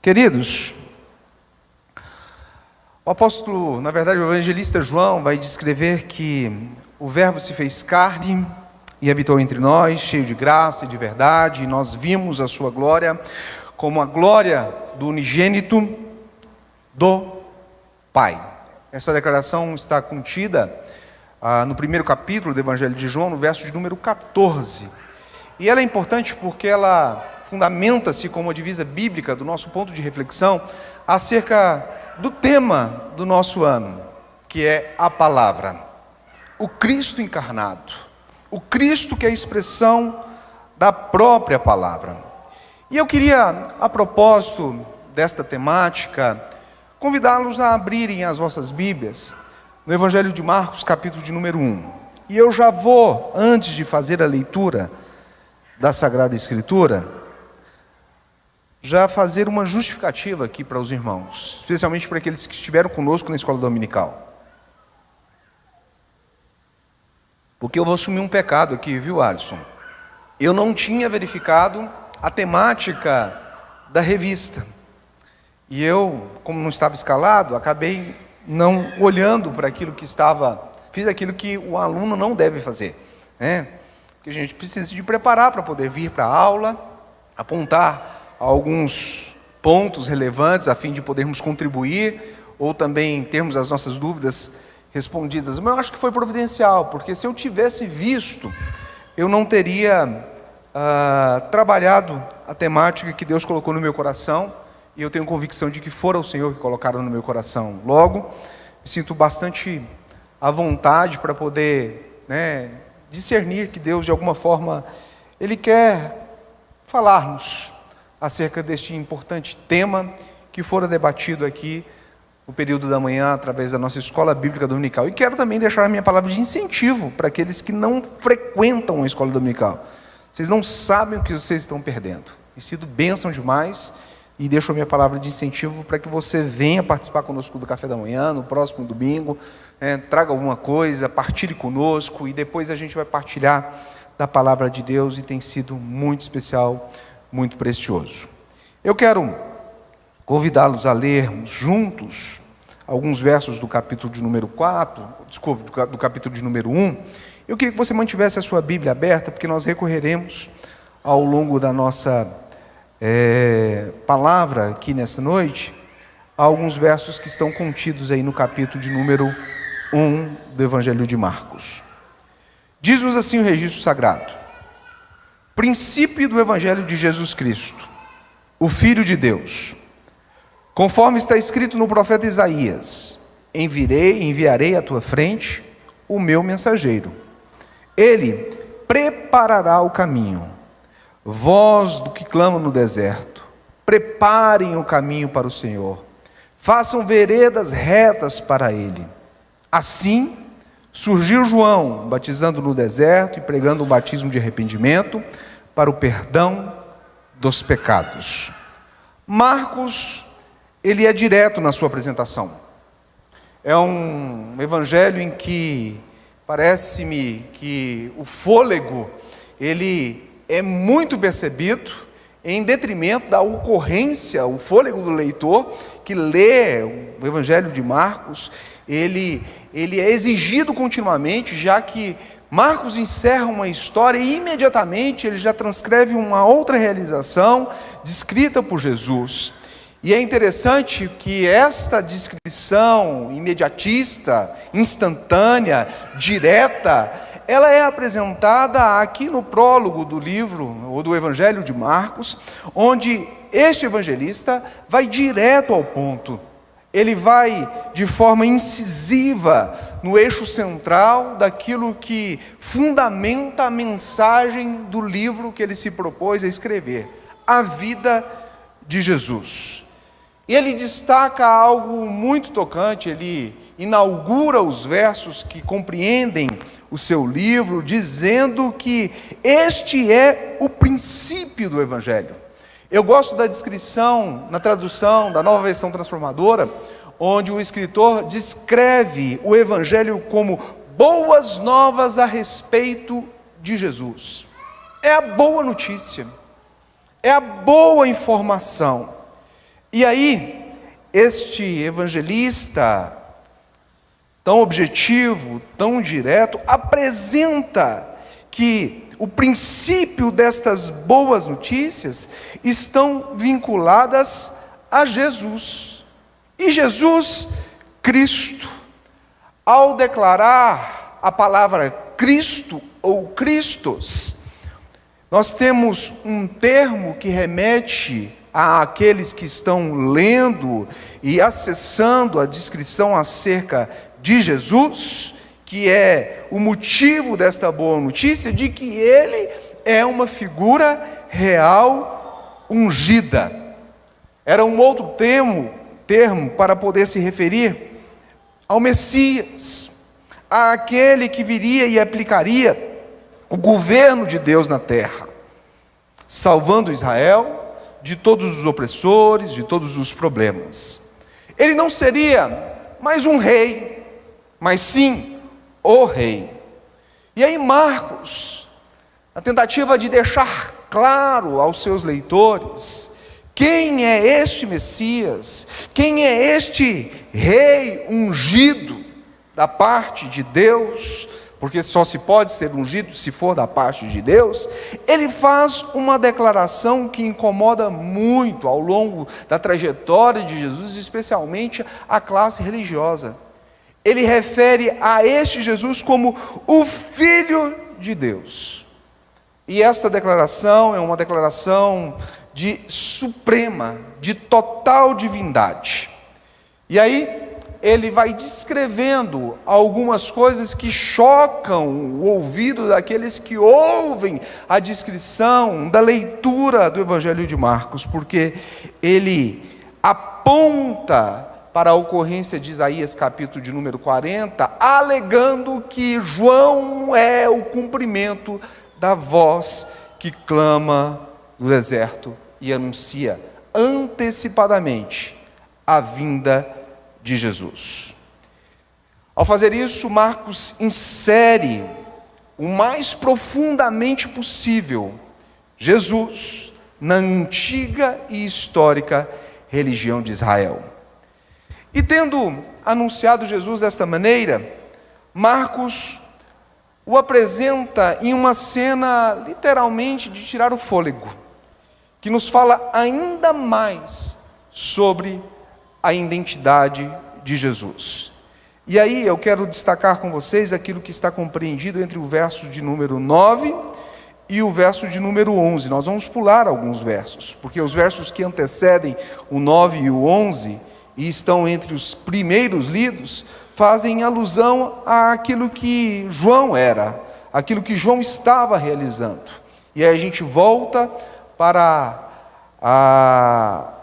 Queridos, o apóstolo, na verdade o evangelista João vai descrever que o Verbo se fez carne e habitou entre nós, cheio de graça e de verdade, e nós vimos a sua glória como a glória do unigênito do Pai. Essa declaração está contida no primeiro capítulo do Evangelho de João, no verso de número 14. E ela é importante porque ela fundamenta-se como uma divisa bíblica do nosso ponto de reflexão acerca do tema do nosso ano, que é a palavra, o Cristo encarnado, o Cristo que é a expressão da própria palavra. E eu queria, a propósito desta temática, convidá-los a abrirem as vossas Bíblias no Evangelho de Marcos, capítulo de número 1. E eu já vou, antes de fazer a leitura da Sagrada Escritura, já fazer uma justificativa aqui para os irmãos, especialmente para aqueles que estiveram conosco na escola dominical. Porque eu vou assumir um pecado aqui, viu, Alisson? Eu não tinha verificado a temática da revista. E eu, como não estava escalado, acabei não olhando para aquilo que estava... Fiz aquilo que o aluno não deve fazer, né? Porque a gente precisa de preparar para poder vir para a aula, apontar alguns pontos relevantes a fim de podermos contribuir ou também termos as nossas dúvidas respondidas. Mas eu acho que foi providencial, porque se eu tivesse visto, eu não teria trabalhado a temática que Deus colocou no meu coração, e eu tenho convicção de que fora o Senhor que colocaram no meu coração. Logo, me sinto bastante à vontade para poder, discernir que Deus, de alguma forma, Ele quer falar-nos acerca deste importante tema que fora debatido aqui no período da manhã, através da nossa escola bíblica dominical. E quero também deixar a minha palavra de incentivo para aqueles que não frequentam a escola dominical. Vocês não sabem o que vocês estão perdendo. E sido bênção demais, e deixo a minha palavra de incentivo para que você venha participar conosco do café da manhã, no próximo domingo, traga alguma coisa, partilhe conosco, e depois a gente vai partilhar da palavra de Deus, e tem sido muito especial, muito precioso. Eu quero convidá-los a lermos juntos alguns versos do capítulo de número 4, do capítulo de número 1. Eu queria que você mantivesse a sua Bíblia aberta, porque nós recorreremos ao longo da nossa palavra aqui nessa noite, a alguns versos que estão contidos aí no capítulo de número 1 do Evangelho de Marcos. Diz-nos assim o registro sagrado: princípio do Evangelho de Jesus Cristo, o Filho de Deus, conforme está escrito no profeta Isaías: enviarei à tua frente o meu mensageiro, ele preparará o caminho. Vós do que clama no deserto, preparem o caminho para o Senhor, façam veredas retas para ele. Assim surgiu João, batizando no deserto e pregando um batismo de arrependimento para o perdão dos pecados. Marcos, ele é direto na sua apresentação. É um evangelho em que parece-me que o fôlego, ele é muito percebido, em detrimento da ocorrência, o fôlego do leitor que lê o Evangelho de Marcos, ele é exigido continuamente, já que Marcos encerra uma história e imediatamente ele já transcreve uma outra realização descrita por Jesus. E é interessante que esta descrição imediatista, instantânea, direta, ela é apresentada aqui no prólogo do livro, ou do Evangelho de Marcos, onde este evangelista vai direto ao ponto. Ele vai de forma incisiva no eixo central daquilo que fundamenta a mensagem do livro que ele se propôs a escrever, a vida de Jesus. E ele destaca algo muito tocante, ele inaugura os versos que compreendem o seu livro, dizendo que este é o princípio do Evangelho. Eu gosto da descrição, na tradução da Nova Versão Transformadora, onde o escritor descreve o Evangelho como boas novas a respeito de Jesus. É a boa notícia, é a boa informação, E aí, este evangelista, tão objetivo, tão direto, apresenta que o princípio destas boas notícias estão vinculadas a Jesus. E Jesus Cristo, ao declarar a palavra Cristo ou Christos, nós temos um termo que remete àqueles que estão lendo e acessando a descrição acerca de Jesus, que é o motivo desta boa notícia, de que ele é uma figura real ungida. Era um outro termo para poder se referir ao Messias, àquele que viria e aplicaria o governo de Deus na terra, salvando Israel de todos os opressores, de todos os problemas. Ele não seria mais um rei, mas sim o rei. E aí Marcos, na tentativa de deixar claro aos seus leitores quem é este Messias, quem é este rei ungido da parte de Deus, porque só se pode ser ungido se for da parte de Deus, ele faz uma declaração que incomoda muito ao longo da trajetória de Jesus, especialmente a classe religiosa. Ele refere a este Jesus como o Filho de Deus. E esta declaração é uma declaração de suprema, de total divindade. E aí ele vai descrevendo algumas coisas que chocam o ouvido daqueles que ouvem a descrição da leitura do Evangelho de Marcos, porque ele aponta para a ocorrência de Isaías, capítulo de número 40, alegando que João é o cumprimento da voz que clama no deserto e anuncia antecipadamente a vinda de Jesus. Ao fazer isso, Marcos insere o mais profundamente possível Jesus na antiga e histórica religião de Israel. E tendo anunciado Jesus desta maneira, Marcos o apresenta em uma cena literalmente de tirar o fôlego, que nos fala ainda mais sobre a identidade de Jesus. E aí eu quero destacar com vocês aquilo que está compreendido entre o verso de número 9 e o verso de número 11. Nós vamos pular alguns versos, porque os versos que antecedem o 9 e o 11, e estão entre os primeiros lidos, fazem alusão àquilo que João era, aquilo que João estava realizando. E aí a gente volta para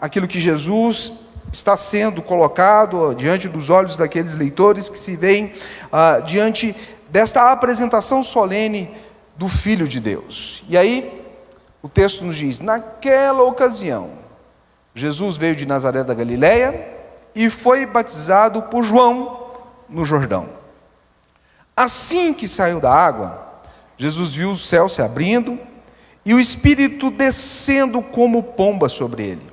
aquilo que Jesus está sendo colocado diante dos olhos daqueles leitores que se veem diante desta apresentação solene do Filho de Deus. E aí o texto nos diz: naquela ocasião, Jesus veio de Nazaré da Galileia e foi batizado por João no Jordão. Assim que saiu da água, Jesus viu o céu se abrindo e o Espírito descendo como pomba sobre ele.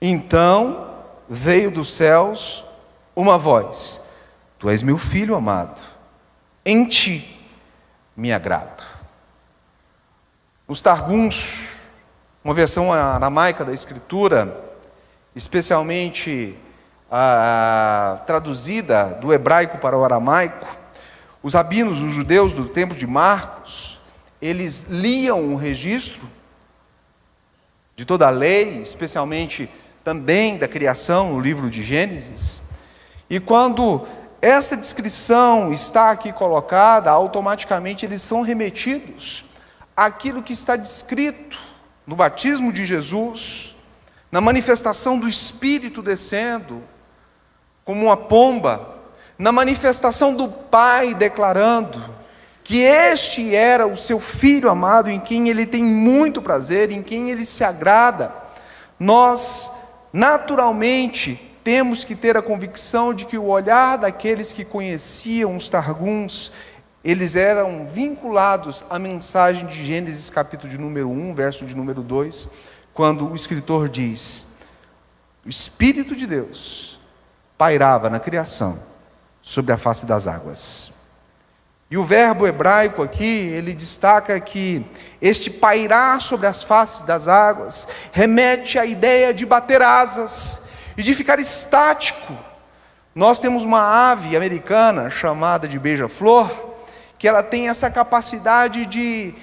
Então veio dos céus uma voz: Tu és meu filho amado, em ti me agrado. Nos Targums, uma versão aramaica da Escritura, especialmente traduzida do hebraico para o aramaico, os rabinos, os judeus do tempo de Marcos, eles liam o registro de toda a lei, especialmente também da criação no livro de Gênesis, e quando esta descrição está aqui colocada, automaticamente eles são remetidos àquilo que está descrito no batismo de Jesus, na manifestação do Espírito descendo como uma pomba, na manifestação do Pai declarando que este era o seu Filho amado, em quem ele tem muito prazer, em quem ele se agrada. Nós, naturalmente, temos que ter a convicção de que o olhar daqueles que conheciam os Targums, eles eram vinculados à mensagem de Gênesis capítulo de número 1, verso de número 2, quando o escritor diz: O Espírito de Deus pairava na criação sobre a face das águas. E o verbo hebraico aqui, ele destaca que este pairar sobre as faces das águas remete à ideia de bater asas e de ficar estático. Nós temos uma ave americana chamada de beija-flor, que ela tem essa capacidade de,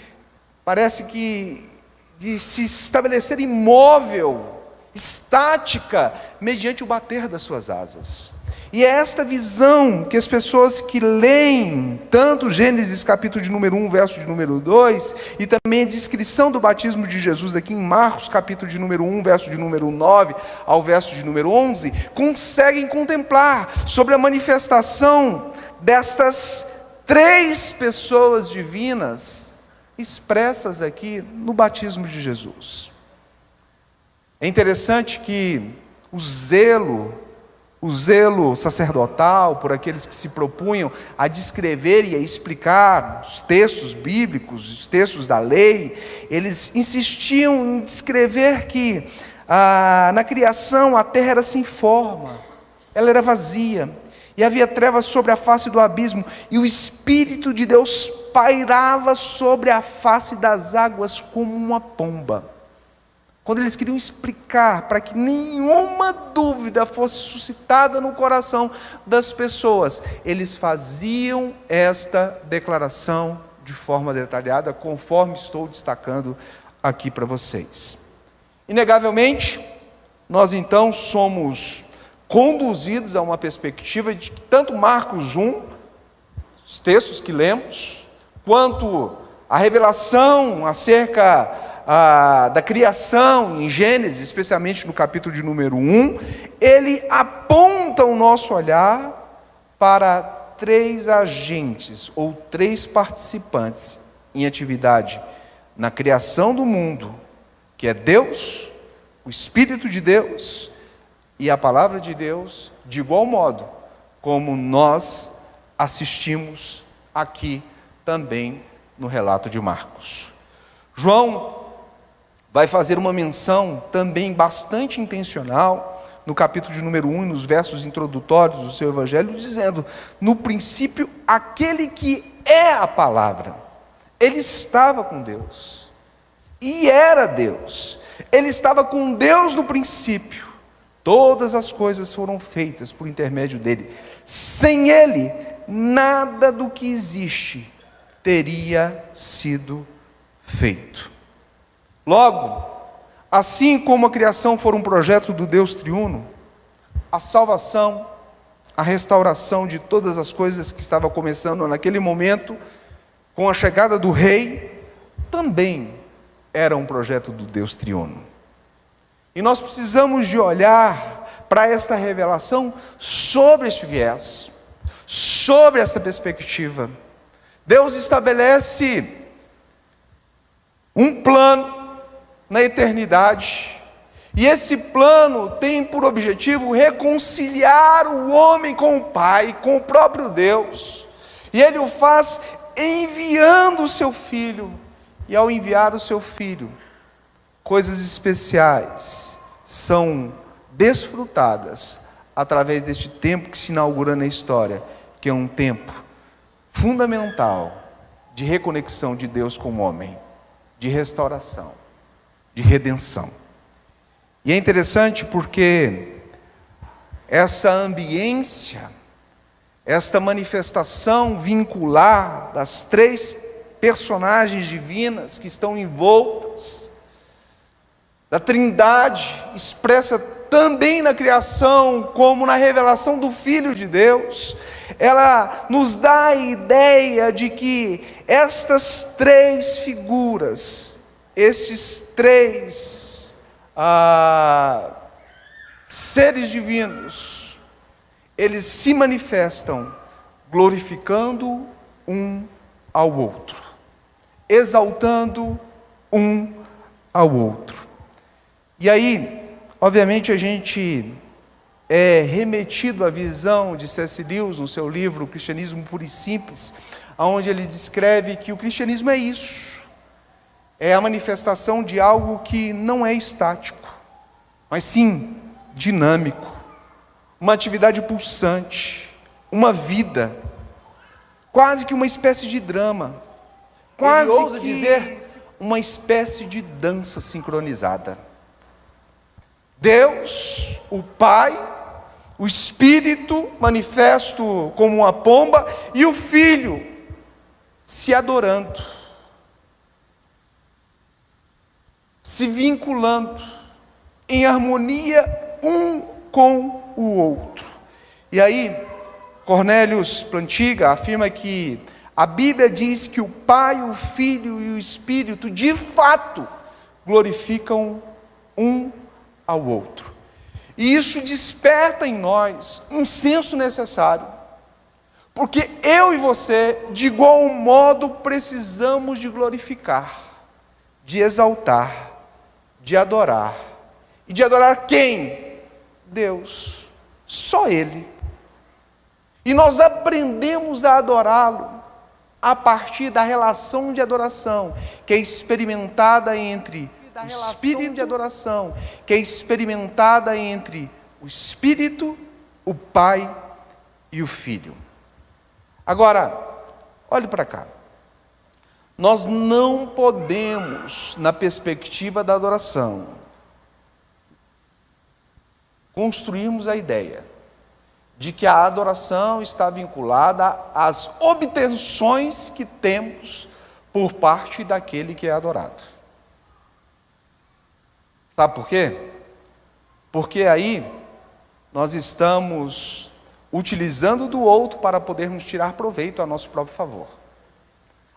parece que, de se estabelecer imóvel, estática, mediante o bater das suas asas. E é esta visão que as pessoas que leem tanto Gênesis capítulo de número 1, verso de número 2, e também a descrição do batismo de Jesus aqui em Marcos capítulo de número 1, verso de número 9 ao verso de número 11, conseguem contemplar sobre a manifestação destas 3 pessoas divinas expressas aqui no batismo de Jesus. É interessante que o zelo sacerdotal por aqueles que se propunham a descrever e a explicar os textos bíblicos, os textos da lei, eles insistiam em descrever que na criação a terra era sem forma, ela era vazia, e havia trevas sobre a face do abismo, e o Espírito de Deus pairava sobre a face das águas como uma pomba. Quando eles queriam explicar, para que nenhuma dúvida fosse suscitada no coração das pessoas, eles faziam esta declaração de forma detalhada, conforme estou destacando aqui para vocês. Inegavelmente, nós então somos conduzidos a uma perspectiva de que tanto Marcos 1, os textos que lemos, quanto a revelação acerca da criação em Gênesis, especialmente no capítulo de número 1, ele aponta o nosso olhar para 3 agentes ou 3 participantes em atividade na criação do mundo, que é Deus, o Espírito de Deus e a palavra de Deus, de igual modo como nós assistimos aqui também no relato de Marcos. João vai fazer uma menção também bastante intencional no capítulo de número 1 e nos versos introdutórios do seu evangelho, dizendo: no princípio, aquele que é a palavra, ele estava com Deus e era Deus, ele estava com Deus no princípio, todas as coisas foram feitas por intermédio dele, sem ele, nada do que existe teria sido feito. Logo, assim como a criação for um projeto do Deus triuno, a salvação, a restauração de todas as coisas que estava começando naquele momento, com a chegada do rei, também era um projeto do Deus triuno. E nós precisamos de olhar para esta revelação sobre este viés, sobre esta perspectiva. Deus estabelece um plano na eternidade, e esse plano tem por objetivo reconciliar o homem com o Pai, com o próprio Deus, e ele o faz enviando o seu Filho, e ao enviar o seu Filho, coisas especiais são desfrutadas através deste tempo que se inaugura na história, que é um tempo fundamental de reconexão de Deus com o homem, de restauração, de redenção. E é interessante porque essa ambiência, esta manifestação vincular das 3 personagens divinas que estão envoltas, da Trindade, expressa também na criação, como na revelação do Filho de Deus, ela nos dá a ideia de que estas 3 figuras, estes 3 seres divinos, eles se manifestam glorificando um ao outro, exaltando um ao outro. E aí, obviamente, a gente é remetido à visão de C.S. Lewis no seu livro O Cristianismo Puro e Simples, onde ele descreve que o cristianismo é isso, é a manifestação de algo que não é estático, mas sim dinâmico, uma atividade pulsante, uma vida, quase que uma espécie de drama, quase ousa dizer uma espécie de dança sincronizada. Deus, o Pai, o Espírito manifesto como uma pomba e o Filho se adorando, se vinculando em harmonia um com o outro. E aí, Cornélios Plantinga afirma que a Bíblia diz que o Pai, o Filho e o Espírito, de fato, glorificam um ao outro. E isso desperta em nós um senso necessário, porque eu e você, de igual modo, precisamos de glorificar, de exaltar, de adorar. E de adorar quem? Deus, só Ele. E nós aprendemos a adorá-lo a partir da relação de adoração, que é experimentada entre o espírito de adoração, que é experimentada entre o Espírito, o Pai e o Filho. Agora, olhe para cá. Nós não podemos, na perspectiva da adoração, construirmos a ideia de que a adoração está vinculada às obtenções que temos por parte daquele que é adorado. Sabe por quê? Porque aí nós estamos utilizando do outro para podermos tirar proveito a nosso próprio favor.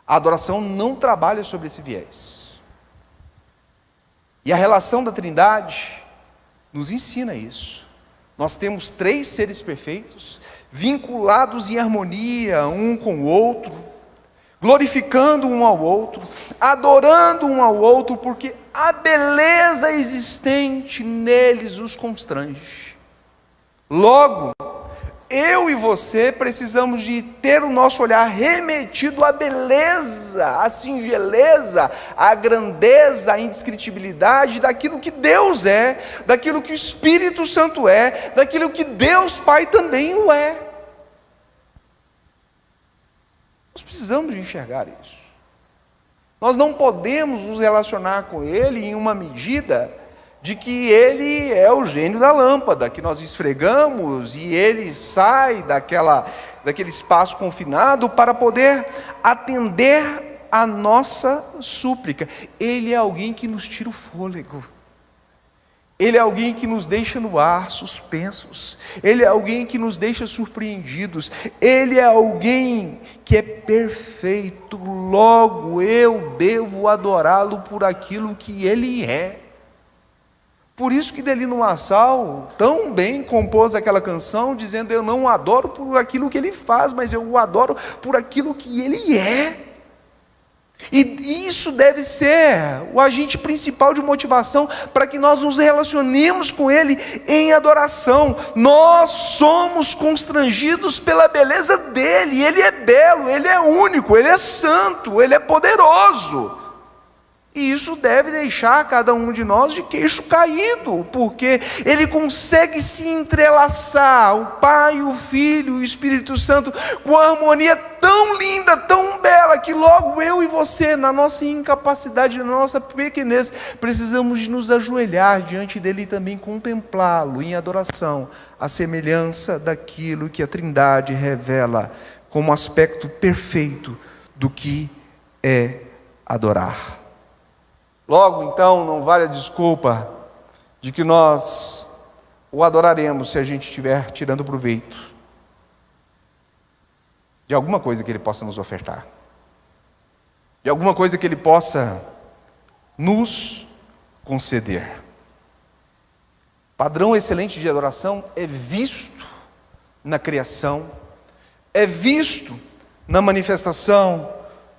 A adoração não trabalha sobre esse viés. E a relação da Trindade nos ensina isso. Nós temos 3 seres perfeitos, vinculados em harmonia um com o outro, glorificando um ao outro, adorando um ao outro, porque a beleza existente neles os constrange. Logo, eu e você precisamos de ter o nosso olhar remetido à beleza, à singeleza, à grandeza, à indescritibilidade daquilo que Deus é, daquilo que o Espírito Santo é, daquilo que Deus Pai também o é. Nós precisamos de enxergar isso. Nós não podemos nos relacionar com Ele em uma medida de que Ele é o gênio da lâmpada, que nós esfregamos e Ele sai daquele espaço confinado para poder atender a nossa súplica. Ele é alguém que nos tira o fôlego. Ele é alguém que nos deixa no ar, suspensos. Ele é alguém que nos deixa surpreendidos. Ele é alguém que é perfeito. Logo, eu devo adorá-lo por aquilo que Ele é. Por isso que Delino Marçal tão bem compôs aquela canção, dizendo: eu não o adoro por aquilo que Ele faz, mas eu o adoro por aquilo que Ele é. E isso deve ser o agente principal de motivação para que nós nos relacionemos com Ele em adoração. Nós somos constrangidos pela beleza dEle. Ele é belo, Ele é único, Ele é santo, Ele é poderoso. E isso deve deixar cada um de nós de queixo caído, porque Ele consegue se entrelaçar, o Pai, o Filho, o Espírito Santo, com uma harmonia tão linda, tão bela, que logo eu e você, na nossa incapacidade, na nossa pequenez, precisamos de nos ajoelhar diante dEle e também contemplá-lo em adoração, a semelhança daquilo que a Trindade revela como aspecto perfeito do que é adorar. Logo, então, não vale a desculpa de que nós o adoraremos se a gente estiver tirando proveito de alguma coisa que Ele possa nos ofertar, de alguma coisa que Ele possa nos conceder. Padrão excelente de adoração é visto na criação, é visto na manifestação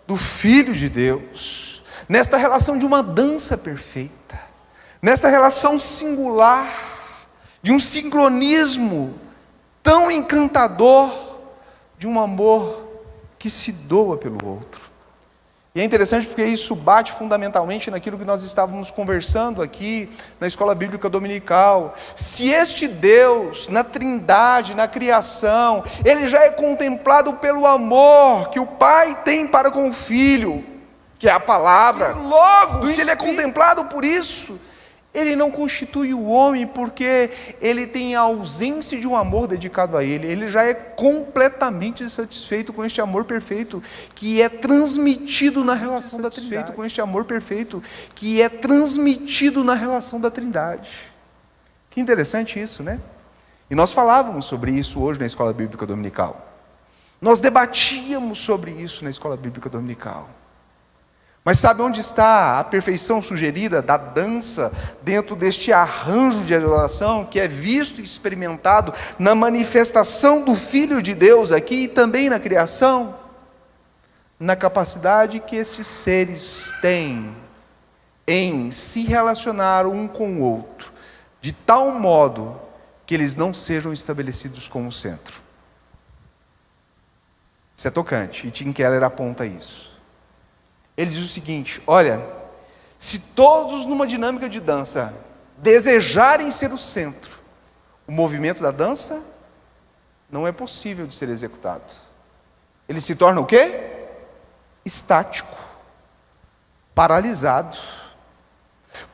do Filho de Deus, nesta relação de uma dança perfeita, nesta relação singular, de um sincronismo tão encantador, de um amor que se doa pelo outro. E é interessante porque isso bate fundamentalmente naquilo que nós estávamos conversando aqui na escola bíblica dominical. Se este Deus, na Trindade, na criação, Ele já é contemplado pelo amor que o Pai tem para com o Filho, que é a palavra, logo, se Ele é contemplado por isso, Ele não constitui o homem porque Ele tem a ausência de um amor dedicado a Ele. Ele já é completamente satisfeito com este amor perfeito que é transmitido na relação da Trindade. Com este amor perfeito que é transmitido na relação da Trindade. Que interessante isso, né? E nós falávamos sobre isso hoje na escola bíblica dominical. Nós debatíamos sobre isso na escola bíblica dominical. Mas sabe onde está a perfeição sugerida da dança dentro deste arranjo de adoração que é visto e experimentado na manifestação do Filho de Deus aqui e também na criação? Na capacidade que estes seres têm em se relacionar um com o outro, de tal modo que eles não sejam estabelecidos como centro. Isso é tocante, e Tim Keller aponta isso. Ele diz o seguinte: olha, se todos numa dinâmica de dança desejarem ser o centro, o movimento da dança não é possível de ser executado. Ele se torna o quê? Estático, paralisado.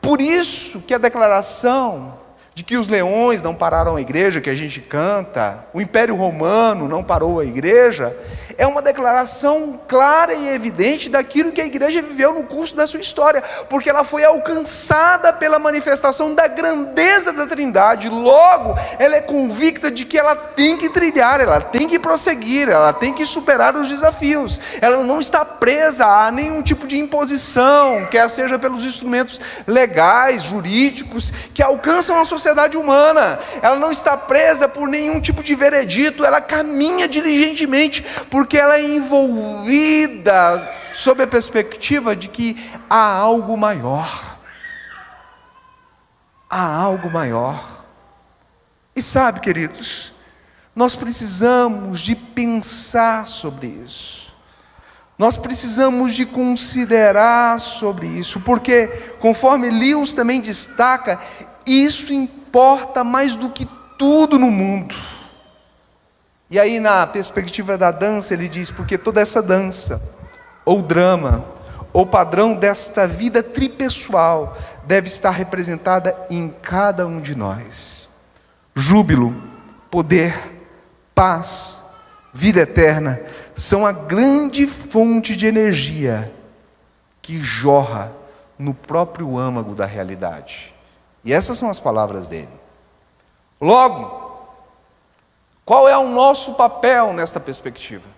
Por isso que a declaração de que os leões não pararam a igreja, que a gente canta, o Império Romano não parou a igreja, é uma declaração clara e evidente daquilo que a igreja viveu no curso da sua história, porque ela foi alcançada pela manifestação da grandeza da Trindade. Logo, ela é convicta de que ela tem que trilhar, ela tem que prosseguir, ela tem que superar os desafios. Ela não está presa a nenhum tipo de imposição, quer seja pelos instrumentos legais, jurídicos, que alcançam a sociedade humana. Ela não está presa por nenhum tipo de veredito, ela caminha diligentemente, porque ela é envolvida sob a perspectiva de que há algo maior. Há algo maior. E sabe, queridos, nós precisamos de pensar sobre isso. Nós precisamos de considerar sobre isso, porque, conforme Lewis também destaca, isso importa mais do que tudo no mundo. E aí, na perspectiva da dança, ele diz: porque toda essa dança, ou drama, ou padrão desta vida tripessoal, deve estar representada em cada um de nós. Júbilo, poder, paz, vida eterna, são a grande fonte de energia que jorra no próprio âmago da realidade. E essas são as palavras dele. Logo, qual é o nosso papel nesta perspectiva?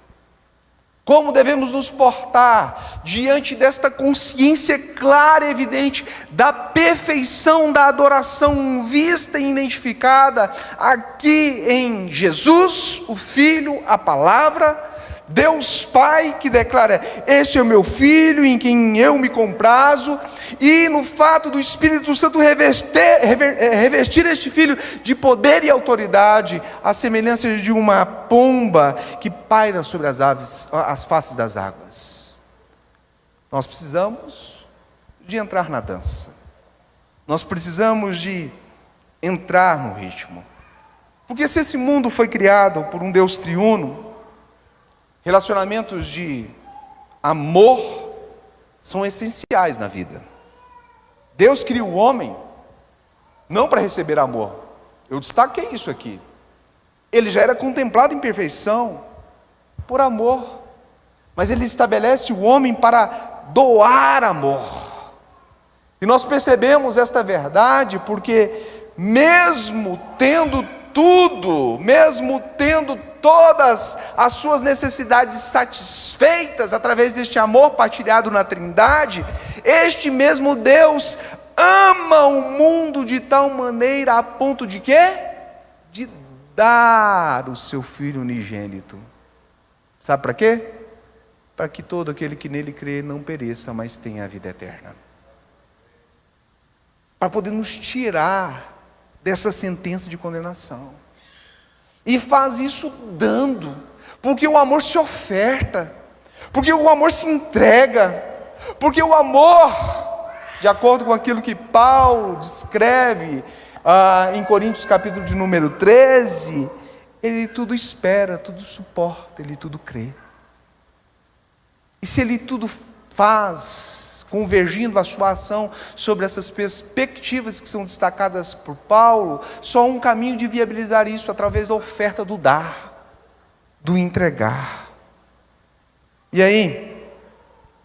Como devemos nos portar diante desta consciência clara e evidente da perfeição da adoração vista e identificada aqui em Jesus, o Filho, a Palavra, Deus Pai, que declara: este é o meu Filho em quem eu me comprazo, e no fato do Espírito Santo revestir este Filho de poder e autoridade, à semelhança de uma pomba que paira sobre as faces das águas. Nós precisamos de entrar na dança, nós precisamos de entrar no ritmo, porque se esse mundo foi criado por um Deus triuno, relacionamentos de amor são essenciais na vida. Deus criou o homem não para receber amor. Eu destaquei isso aqui. Ele já era contemplado em perfeição por amor, mas Ele estabelece o homem para doar amor. E nós percebemos esta verdade porque, mesmo tendo tudo, mesmo tendo todas as suas necessidades satisfeitas através deste amor partilhado na Trindade, este mesmo Deus ama o mundo de tal maneira a ponto de quê? De dar o seu Filho unigênito. Sabe para quê? Para que todo aquele que nele crê não pereça, mas tenha a vida eterna. Para poder nos tirar dessa sentença de condenação. E faz isso dando, porque o amor se oferta, porque o amor se entrega, Porque o amor, de acordo com aquilo que Paulo descreve em Coríntios capítulo de número 13, ele tudo espera, tudo suporta, ele tudo crê. E se ele tudo faz, convergindo a sua ação sobre essas perspectivas que são destacadas por Paulo, só um caminho de viabilizar isso através da oferta do dar, do entregar. E aí,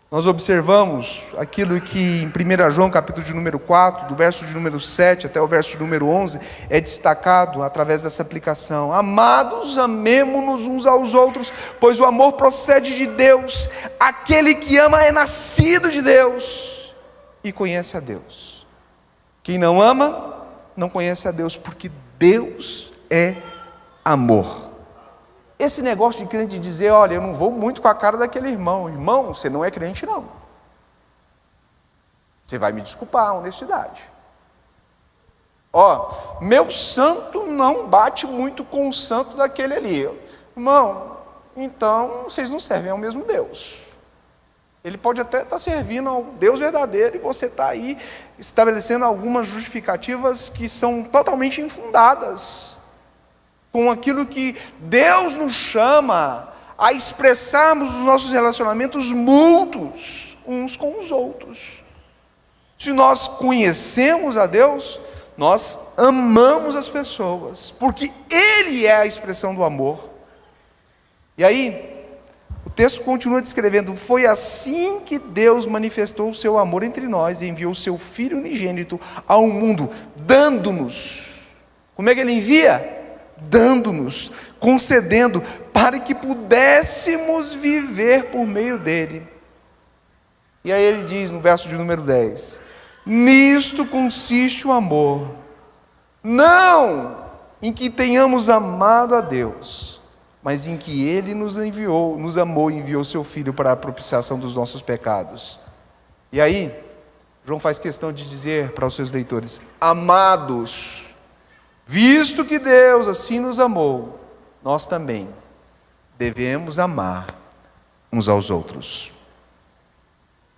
nós observamos aquilo que em 1 João capítulo de número 4, do verso de número 7 até o verso de número 11, é destacado através dessa aplicação. Amados, amemo-nos uns aos outros, pois o amor procede de Deus. Aquele que ama é nascido de Deus e conhece a Deus. Quem não ama, não conhece a Deus, porque Deus é amor. Esse negócio de crente dizer, olha, eu não vou muito com a cara daquele irmão. Irmão, você não é crente não. Você vai me desculpar a honestidade. Meu santo não bate muito com o santo daquele ali. Irmão, então vocês não servem ao mesmo Deus. Ele pode até estar servindo ao Deus verdadeiro e você está aí estabelecendo algumas justificativas que são totalmente infundadas com aquilo que Deus nos chama a expressarmos os nossos relacionamentos mútuos uns com os outros. Se nós conhecemos a Deus, nós amamos as pessoas, porque Ele é a expressão do amor. E aí, o texto continua descrevendo: foi assim que Deus manifestou o seu amor entre nós e enviou o seu Filho unigênito ao mundo, dando-nos. Como é que Ele envia? Dando-nos, concedendo, para que pudéssemos viver por meio dele. E aí ele diz no verso de número 10: nisto consiste o amor, não em que tenhamos amado a Deus, mas em que Ele nos amou e enviou seu Filho para a propiciação dos nossos pecados. E aí, João faz questão de dizer para os seus leitores: amados, visto que Deus assim nos amou, nós também devemos amar uns aos outros.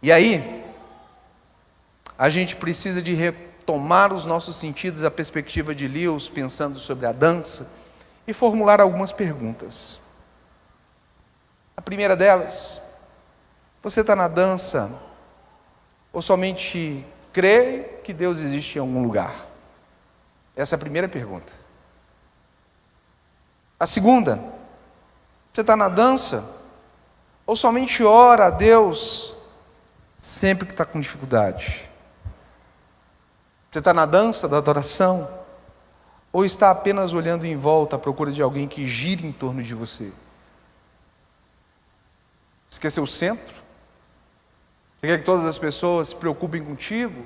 E aí, a gente precisa de retomar os nossos sentidos, a perspectiva de Lewis, pensando sobre a dança, e formular algumas perguntas. A primeira delas: você está na dança ou somente crê que Deus existe em algum lugar? Essa é a primeira pergunta. A segunda: você está na dança ou somente ora a Deus sempre que está com dificuldade? Você está na dança da adoração ou está apenas olhando em volta à procura de alguém que gire em torno de você? Esqueceu o centro? Você quer que todas as pessoas se preocupem contigo?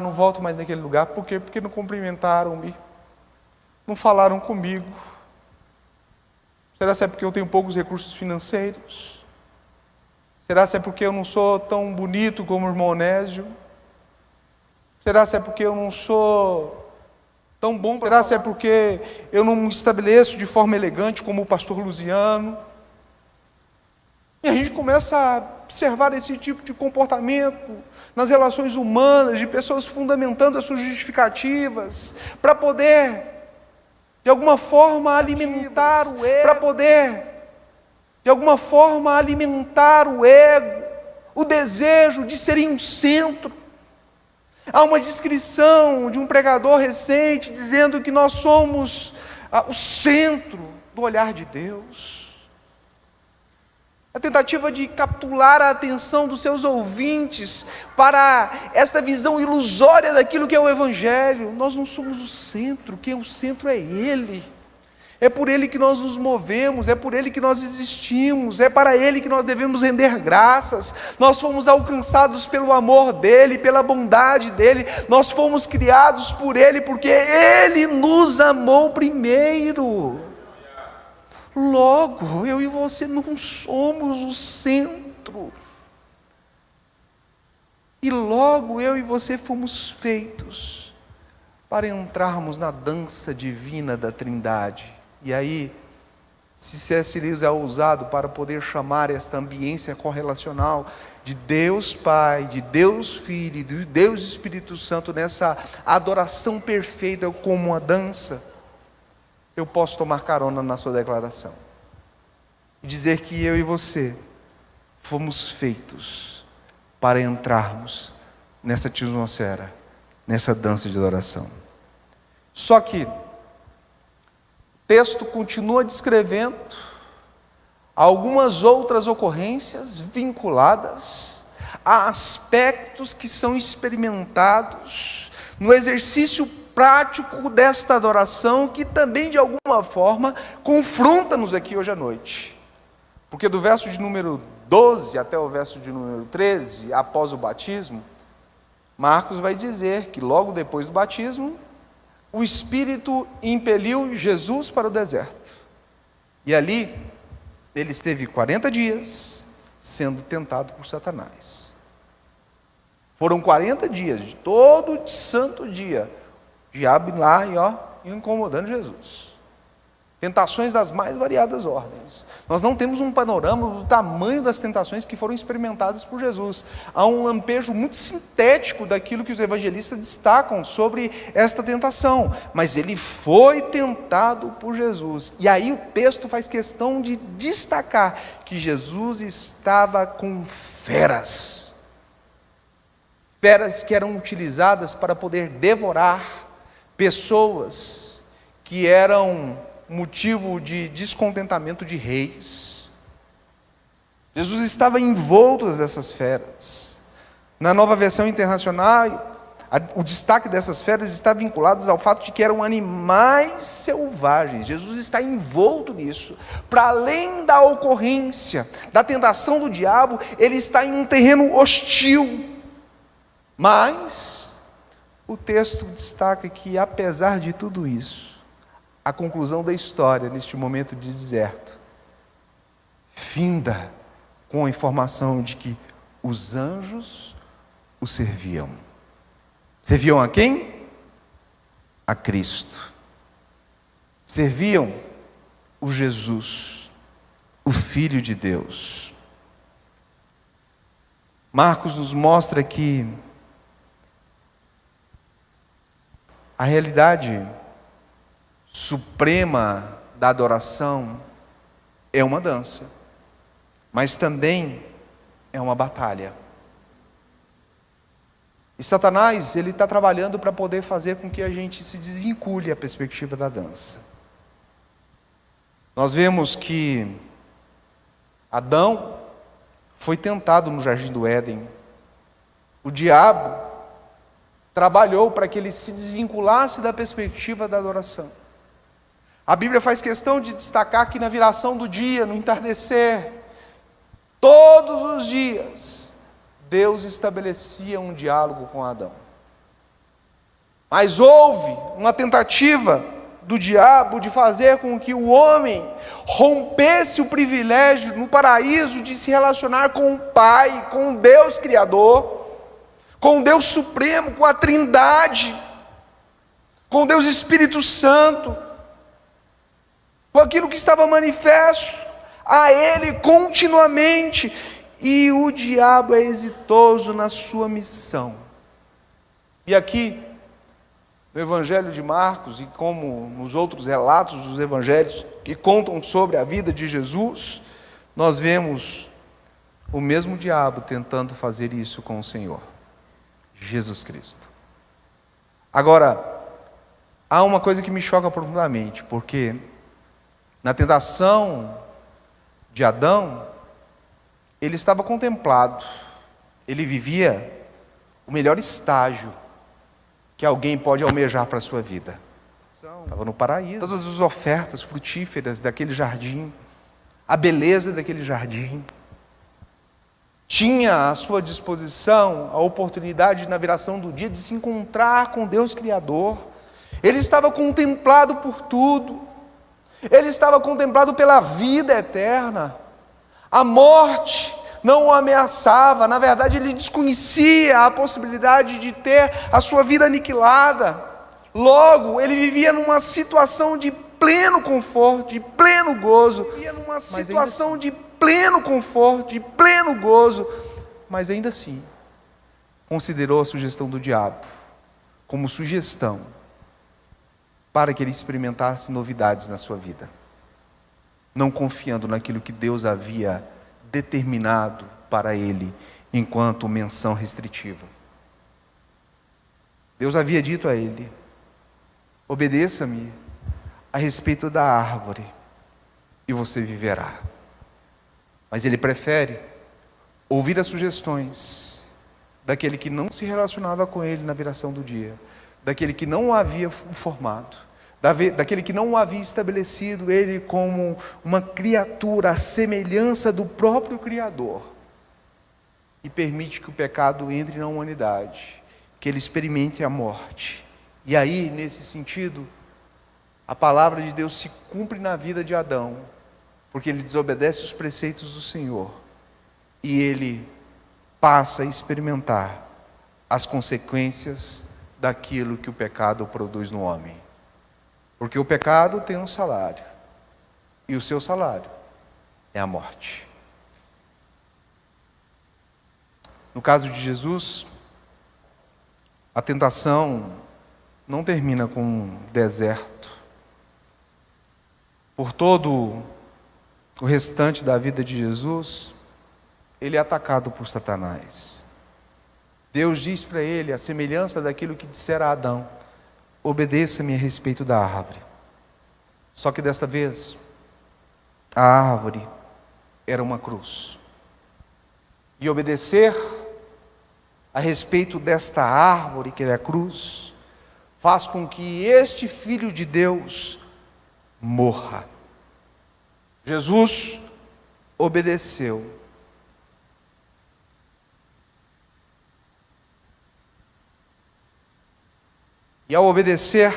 Não volto mais naquele lugar. Por quê? Porque não cumprimentaram-me, não falaram comigo. Será que é porque eu tenho poucos recursos financeiros? Será que é porque eu não sou tão bonito como o irmão Onésio? Será que é porque eu não sou tão bom? Será que é porque eu não me estabeleço de forma elegante como o pastor Luziano? E a gente começa a observar esse tipo de comportamento nas relações humanas, de pessoas fundamentando as suas justificativas para poder, de alguma forma, alimentar o ego, para poder, de alguma forma, alimentar o ego, o desejo de serem um centro. Há uma descrição de um pregador recente dizendo que nós somos o centro do olhar de Deus. A tentativa de capturar a atenção dos seus ouvintes para esta visão ilusória daquilo que é o Evangelho. Nós não somos o centro, quem é o centro é Ele. É por Ele que nós nos movemos, é por Ele que nós existimos, é para Ele que nós devemos render graças. Nós fomos alcançados pelo amor dEle, pela bondade dEle, nós fomos criados por Ele, porque Ele nos amou primeiro. Logo, eu e você não somos o centro. E logo eu e você fomos feitos para entrarmos na dança divina da Trindade. E aí, Se C.S. Lewis é usado para poder chamar esta ambiência correlacional de Deus Pai, de Deus Filho e de Deus Espírito Santo nessa adoração perfeita como uma dança, eu posso tomar carona na sua declaração e dizer que eu e você fomos feitos para entrarmos nessa atmosfera, nessa dança de adoração. Só que o texto continua descrevendo algumas outras ocorrências vinculadas a aspectos que são experimentados no exercício prático desta adoração, que também de alguma forma confronta-nos aqui hoje à noite. Porque do verso de número 12 até o verso de número 13, após o batismo, Marcos vai dizer que logo depois do batismo, o Espírito impeliu Jesus para o deserto. E ali, ele esteve 40 dias sendo tentado por Satanás. Foram 40 dias, de todo santo dia, o diabo lá e incomodando Jesus. Tentações das mais variadas ordens. Nós não temos um panorama do tamanho das tentações que foram experimentadas por Jesus. Há um lampejo muito sintético daquilo que os evangelistas destacam sobre esta tentação. Mas ele foi tentado por Jesus. E aí o texto faz questão de destacar que Jesus estava com feras. Feras que eram utilizadas para poder devorar pessoas que eram motivo de descontentamento de reis. Jesus estava envolto dessas feras. Na Nova Versão Internacional, o destaque dessas feras está vinculado ao fato de que eram animais selvagens. Jesus está envolto nisso. Para além da ocorrência, da tentação do diabo, ele está em um terreno hostil. Mas o texto destaca que, apesar de tudo isso, a conclusão da história, neste momento de deserto, finda com a informação de que os anjos o serviam. Serviam a quem? A Cristo. Serviam o Jesus, o Filho de Deus. Marcos nos mostra que a realidade suprema da adoração é uma dança, mas também é uma batalha. E Satanás, ele está trabalhando para poder fazer com que a gente se desvincule a perspectiva da dança. Nós vemos que Adão foi tentado no jardim do Éden. O diabo trabalhou para que ele se desvinculasse da perspectiva da adoração. A Bíblia faz questão de destacar que na viração do dia, no entardecer, todos os dias, Deus estabelecia um diálogo com Adão. Mas houve uma tentativa do diabo de fazer com que o homem rompesse o privilégio no paraíso de se relacionar com o Pai, com o Deus Criador, com o Deus Supremo, com a Trindade, com o Deus Espírito Santo, com aquilo que estava manifesto a ele continuamente. E o diabo é exitoso na sua missão. E aqui, no Evangelho de Marcos, e como nos outros relatos dos evangelhos que contam sobre a vida de Jesus, nós vemos o mesmo diabo tentando fazer isso com o Senhor, Jesus Cristo. Agora, há uma coisa que me choca profundamente, porque na tentação de Adão, ele estava contemplado, ele vivia o melhor estágio que alguém pode almejar para a sua vida. Estava no paraíso, todas as ofertas frutíferas daquele jardim, a beleza daquele jardim, tinha à sua disposição a oportunidade na viração do dia de se encontrar com Deus Criador. Ele estava contemplado por tudo, ele estava contemplado pela vida eterna. A morte não o ameaçava, na verdade ele desconhecia a possibilidade de ter a sua vida aniquilada. Logo, ele vivia numa situação de pleno conforto, de pleno gozo, vivia numa situação de pleno conforto, de pleno gozo, mas ainda assim considerou a sugestão do diabo como sugestão para que ele experimentasse novidades na sua vida, não confiando naquilo que Deus havia determinado para ele enquanto menção restritiva. Deus havia dito a ele: obedeça-me a respeito da árvore e você viverá. Mas ele prefere ouvir as sugestões daquele que não se relacionava com ele na viração do dia, daquele que não o havia formado, daquele que não o havia estabelecido ele como uma criatura à semelhança do próprio Criador, e permite que o pecado entre na humanidade, que ele experimente a morte. E aí, nesse sentido, a palavra de Deus se cumpre na vida de Adão, porque ele desobedece os preceitos do Senhor, e ele passa a experimentar as consequências daquilo que o pecado produz no homem. Porque o pecado tem um salário, e o seu salário é a morte. No caso de Jesus, a tentação não termina com um deserto. Por todo o restante da vida de Jesus, ele é atacado por Satanás. Deus diz para ele, a semelhança daquilo que dissera a Adão: obedeça-me a respeito da árvore. Só que desta vez, a árvore era uma cruz. E obedecer a respeito desta árvore, que é a cruz, faz com que este Filho de Deus morra. Jesus obedeceu. E ao obedecer,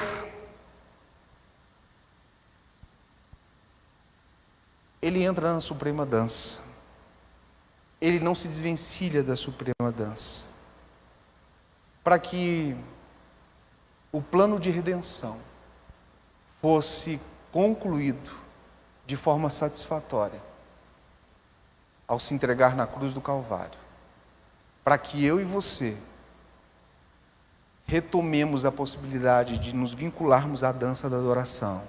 ele entra na suprema dança. Ele não se desvencilha da suprema dança, para que o plano de redenção fosse concluído de forma satisfatória ao se entregar na cruz do Calvário, para que eu e você retomemos a possibilidade de nos vincularmos à dança da adoração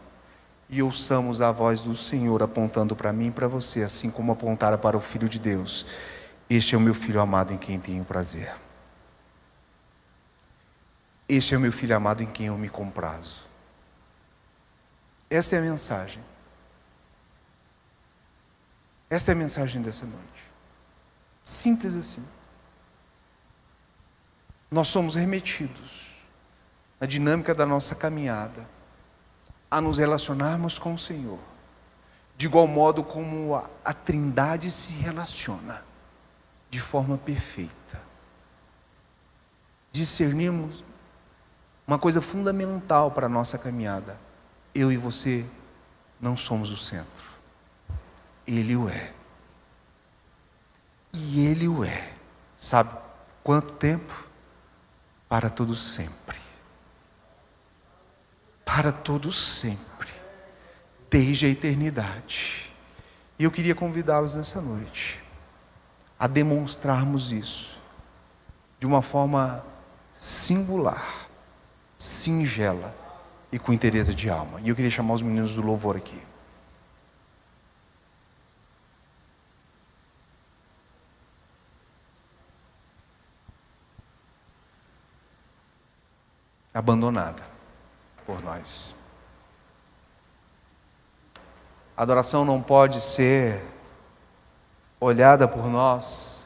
e ouçamos a voz do Senhor apontando para mim e para você, assim como apontara para o Filho de Deus: este é o meu Filho amado em quem tenho prazer. Este é o meu Filho amado em quem eu me comprazo. Esta é a mensagem. Esta é a mensagem dessa noite. Simples assim. Nós somos remetidos na dinâmica da nossa caminhada a nos relacionarmos com o Senhor, de igual modo como a Trindade se relaciona, de forma perfeita. Discernimos uma coisa fundamental para a nossa caminhada: eu e você não somos o centro, Ele o é. E Ele o é. Sabe quanto tempo? Para todo sempre. Para todo sempre. Desde a eternidade. E eu queria convidá-los nessa noite a demonstrarmos isso de uma forma singular, singela e com interesse de alma. E eu queria chamar os meninos do louvor aqui. Abandonada por nós. A adoração não pode ser olhada por nós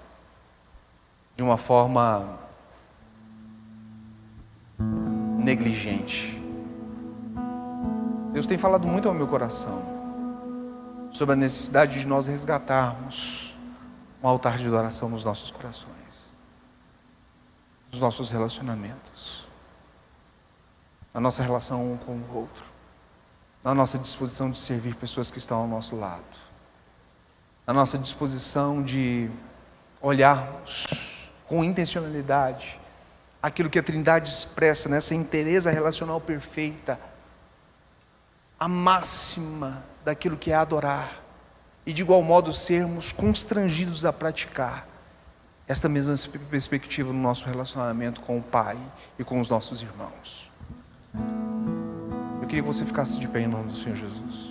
de uma forma negligente. Deus tem falado muito ao meu coração sobre a necessidade de nós resgatarmos um altar de adoração nos nossos corações, nos nossos relacionamentos, na nossa relação um com o outro, na nossa disposição de servir pessoas que estão ao nosso lado, na nossa disposição de olharmos com intencionalidade aquilo que a Trindade expressa nessa inteireza relacional perfeita, a máxima daquilo que é adorar, e de igual modo sermos constrangidos a praticar esta mesma perspectiva no nosso relacionamento com o Pai e com os nossos irmãos. Eu queria que você ficasse de pé em nome do Senhor Jesus.